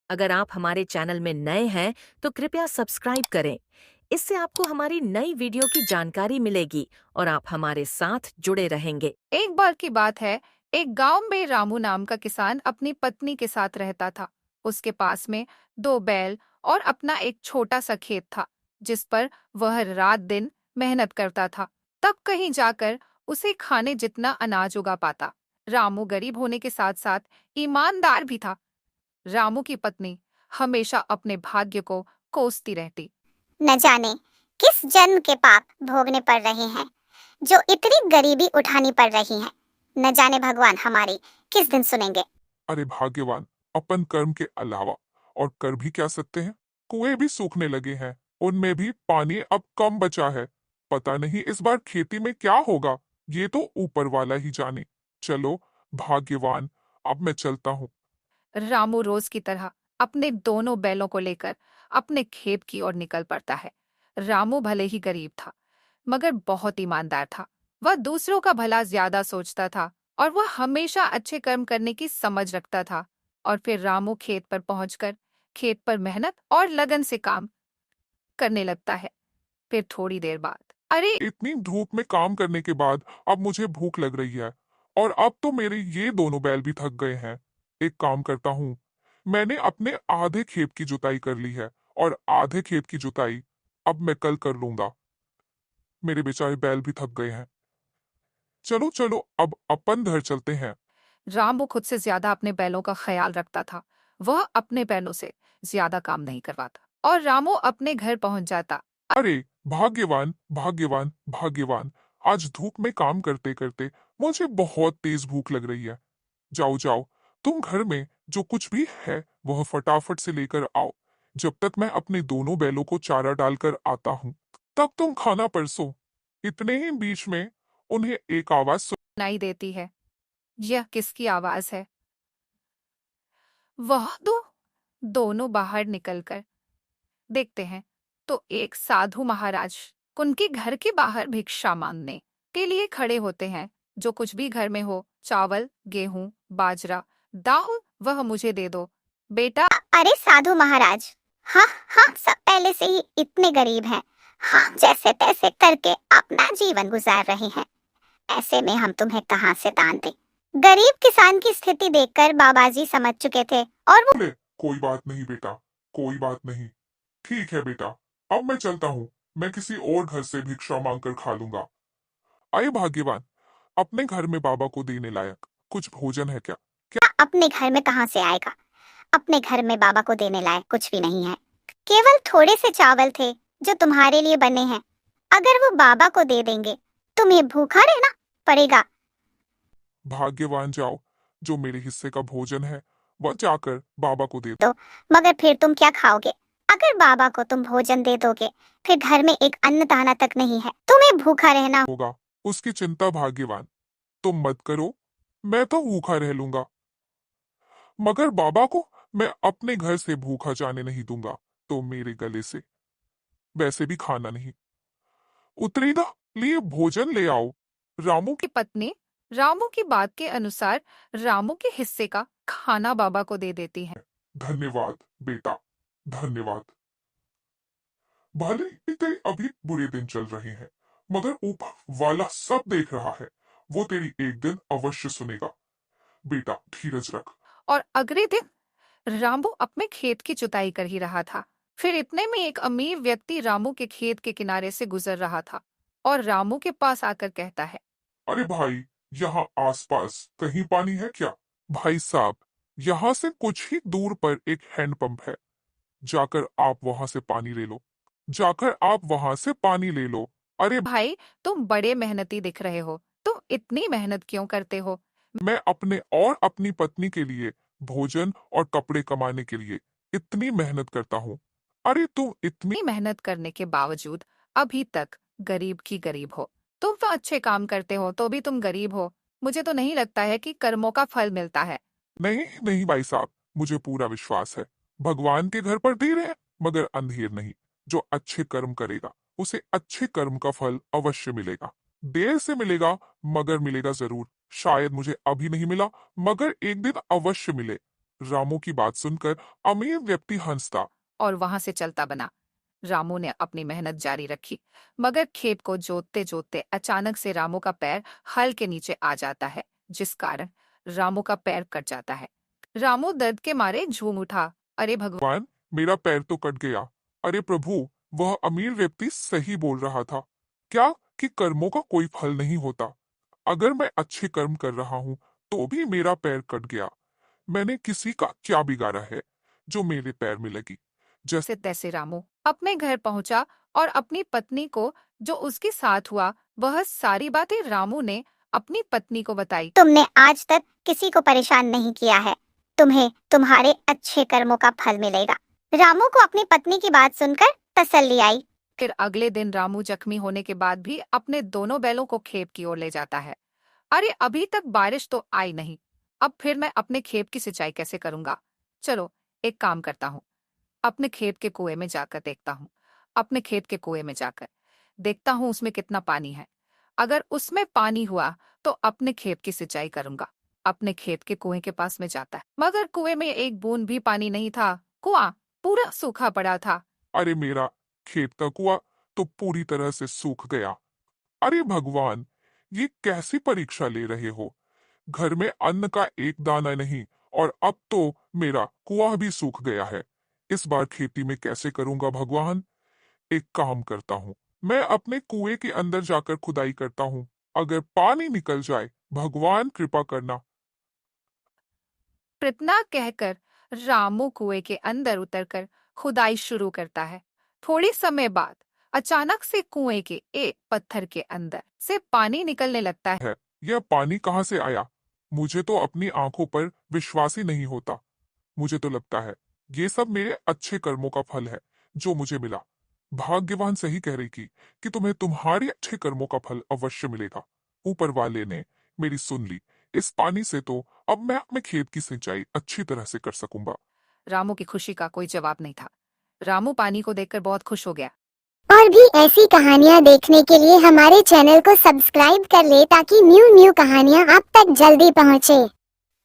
अगर आप हमारे चैनल में नए हैं तो कृपया सब्सक्राइब करें। इससे आपको हमारी नई वीडियो की जानकारी मिलेगी और आप हमारे साथ जुड़े रहेंगे। एक बार की बात है। एक गांव में रामू नाम का किसान अपनी पत्नी के साथ रहता था। उसके पास में दो बैल और अपना एक छोटा सा खेत था, जिस पर वह रात दिन मेहनत करता था। तब कहीं जाकर उसे खाने जितना अनाज उगा पाता। रामू गरीब होने के साथ साथ ईमानदार भी था। रामू की पत्नी हमेशा अपने भाग्य को कोसती रहती। न जाने किस जन्म के पाप भोगने पड़ रहे हैं जो इतनी गरीबी उठानी पड़ रही है। न जाने भगवान हमारी किस दिन सुनेंगे। अरे भाग्यवान, अपन कर्म के अलावा और कर भी क्या सकते हैं। कुएं भी सूखने लगे हैं, उनमें भी पानी अब कम बचा है। पता नहीं इस बार खेती में क्या होगा, ये तो ऊपर वाला ही जाने। चलो भाग्यवान, अब मैं चलता हूँ। रामू रोज की तरह अपने दोनों बैलों को लेकर अपने खेत की ओर निकल पड़ता है। रामू भले ही गरीब था, मगर बहुत ईमानदार था। वह दूसरों का भला ज्यादा सोचता था और वह हमेशा अच्छे कर्म करने की समझ रखता था। और फिर रामू खेत पर पहुंचकर खेत पर मेहनत और लगन से काम करने लगता है। फिर थोड़ी देर बाद, अरे इतनी धूप में काम करने के बाद अब मुझे भूख लग रही है, और अब तो मेरे ये दोनों बैल भी थक गए हैं। एक काम करता हूँ, मैंने अपने आधे खेत की जुताई कर ली है, और आधे खेत की जुताई अब मैं कल कर लूंगा। मेरे बेचारे बैल भी थक गए हैं। चलो चलो, अब अपन घर चलते हैं। रामू खुद से ज्यादा अपने बैलों का ख्याल रखता था। वह अपने बैलों से ज्यादा काम नहीं करवाता और रामू अपने घर पहुंच जाता। अरे भाग्यवान भाग्यवान भाग्यवान, आज धूप में काम करते करते मुझे बहुत तेज भूख लग रही है। जाओ जाओ, तुम घर में जो कुछ भी है वह फटाफट से लेकर आओ। जब तक मैं अपने दोनों बैलों को चारा डालकर आता हूँ, तब तुम खाना परसो। इतने ही बीच में उन्हें एक आवाज सुनाई देती है। यह किसकी आवाज है? वह दोनों बाहर निकलकर देखते हैं तो एक साधु महाराज उनके घर के बाहर भिक्षा मांगने के लिए खड़े होते हैं। जो कुछ भी घर में हो, चावल, गेहूं, बाजरा, दाल, वह मुझे दे दो बेटा। अरे साधु महाराज, हाँ हाँ, सब पहले से ही इतने गरीब हैं। हाँ, जैसे तैसे करके अपना जीवन गुजार रहे हैं। ऐसे में हम तुम्हें कहाँ से दान दें। गरीब किसान की स्थिति देखकर बाबा जी समझ चुके थे और वो बोले, कोई बात नहीं बेटा, कोई बात नहीं। ठीक है बेटा, अब मैं चलता हूँ। मैं किसी और घर से भिक्षा मांगकर खा लूंगा। आए भाग्यवान, अपने घर में बाबा को देने लायक कुछ भोजन है क्या? अपने घर में कहाँ से आएगा। अपने घर में बाबा को देने लायक कुछ भी नहीं है। केवल थोड़े से चावल थे जो तुम्हारे लिए बने हैं। अगर वो बाबा को दे देंगे, तुम्हें भूखा रहना पड़ेगा। भाग्यवान जाओ, जो मेरे हिस्से का भोजन है वह जाकर बाबा को दे तो मगर फिर तुम क्या खाओगे? अगर बाबा को तुम भोजन दे दोगे, फिर घर में एक अन्न दाना तक नहीं है। तुम्हें भूखा रहना होगा। उसकी चिंता भाग्यवान तुम मत करो, मैं तो भूखा रह लूंगा। मगर बाबा को मैं अपने घर से भूखा जाने नहीं दूंगा, तो मेरे गले से वैसे भी खाना नहीं उतरेगा। लिए भोजन ले आओ। रामू की पत्नी रामू की बात के अनुसार रामू के हिस्से का खाना बाबा को दे देती है। धन्यवाद बेटा, धन्यवाद। भले ही तेरे अभी बुरे दिन चल रहे हैं, मगर ऊपर वाला सब देख रहा है। वो तेरी एक दिन अवश्य सुनेगा। बेटा धीरज रख। और अगले दिन रामू अपने खेत की जुताई कर ही रहा था। फिर इतने में एक अमीर व्यक्ति रामू के खेत के किनारे से गुजर रहा था और रामू के पास आकर कहता है, अरे भाई, यहाँ आसपास कहीं पानी है क्या? भाई साहब, यहाँ से कुछ ही दूर पर एक हैंडपंप है, जाकर आप वहां से पानी ले लो। जाकर आप वहां से पानी ले लो। अरे भाई, तुम बड़े मेहनती दिख रहे हो, तुम इतनी मेहनत क्यों करते हो? मैं अपने और अपनी पत्नी के लिए भोजन और कपड़े कमाने के लिए इतनी मेहनत करता हूँ। अरे तुम इतनी इतनी मेहनत करने के बावजूद अभी तक गरीब की गरीब हो। तुम तो अच्छे काम करते हो तो भी तुम गरीब हो। मुझे तो नहीं लगता है कि कर्मों का फल मिलता है। नहीं नहीं भाई साहब, मुझे पूरा विश्वास है। भगवान के घर पर देर है मगर अंधेर नहीं। जो अच्छे कर्म करेगा उसे अच्छे कर्म का फल अवश्य मिलेगा। देर से मिलेगा मगर मिलेगा जरूर। शायद मुझे अभी नहीं मिला, मगर एक दिन अवश्य मिले। रामू की बात सुनकर अमीर व्यक्ति हंसता। और वहां से चलता बना। रामू ने अपनी मेहनत जारी रखी, मगर खेत को जोतते जोतते अचानक से रामू का पैर हल के नीचे आ जाता है, जिस कारण रामू का पैर कट जाता है। रामू दर्द के मारे झूम उठा। अरे भगवान, भगवान, मेरा पैर तो कट गया। अरे प्रभु, वह अमीर व्यक्ति सही बोल रहा था। क्या कि कर्मों का कोई फल नहीं होता। अगर मैं अच्छे कर्म कर रहा हूँ तो भी मेरा पैर कट गया। मैंने किसी का क्या बिगाड़ा है जो मेरे पैर में लगी। जैसे तैसे रामू अपने घर पहुंचा और अपनी पत्नी को जो उसके साथ हुआ वह सारी बातें रामू ने अपनी पत्नी को बताई। तुमने आज तक किसी को परेशान नहीं किया है, तुम्हें तुम्हारे अच्छे कर्मों का फल मिलेगा। रामू को अपनी पत्नी की बात सुनकर तसल्ली आई। फिर अगले दिन रामू जख्मी होने के बाद भी अपने दोनों बैलों को खेत की ओर ले जाता है। अरे अभी तक बारिश तो आई नहीं, अब फिर मैं अपने खेत की सिंचाई कैसे करूंगा। चलो एक काम करता हूँ, अपने खेत के कुएं में जाकर देखता हूँ। अपने खेत के कुएं में जाकर देखता हूँ उसमें कितना पानी है। अगर उसमें पानी हुआ तो अपने खेत की सिंचाई करूंगा। अपने खेत के कुएं के पास में जाता है, मगर कुएं में एक बूंद भी पानी नहीं था। कुआं पूरा सूखा पड़ा था। अरे मेरा खेत का कुआं तो पूरी तरह से सूख गया। अरे भगवान, ये कैसी परीक्षा ले रहे हो। घर में अन्न का एक दाना नहीं और अब तो मेरा कुआं भी सूख गया है। इस बार खेती में कैसे करूंगा भगवान। एक काम करता हूँ, मैं अपने कुएं के अंदर जाकर खुदाई करता हूँ। अगर पानी निकल जाए, भगवान कृपा करना। इतना कहकर रामू कुएं के अंदर उतरकर खुदाई शुरू करता है। थोड़ी समय बाद अचानक से कुएं के एक पत्थर के अंदर से पानी निकलने लगता है। यह पानी कहाँ से आया। मुझे तो अपनी आंखों पर विश्वास ही नहीं होता। मुझे तो लगता है ये सब मेरे अच्छे कर्मों का फल है जो मुझे मिला। भाग्यवान सही कह रही कि तुम्हें तुम्हारे अच्छे कर्मों का फल अवश्य मिलेगा। ऊपर वाले ने मेरी सुन ली। इस पानी से तो अब मैं अपने खेत की सिंचाई अच्छी तरह से कर सकूंगा। रामू की खुशी का कोई जवाब नहीं था। रामू पानी को देखकर बहुत खुश हो गया। और भी ऐसी कहानियाँ देखने के लिए हमारे चैनल को सब्सक्राइब कर ले ताकि न्यू कहानियाँ आप तक जल्दी पहुँचे।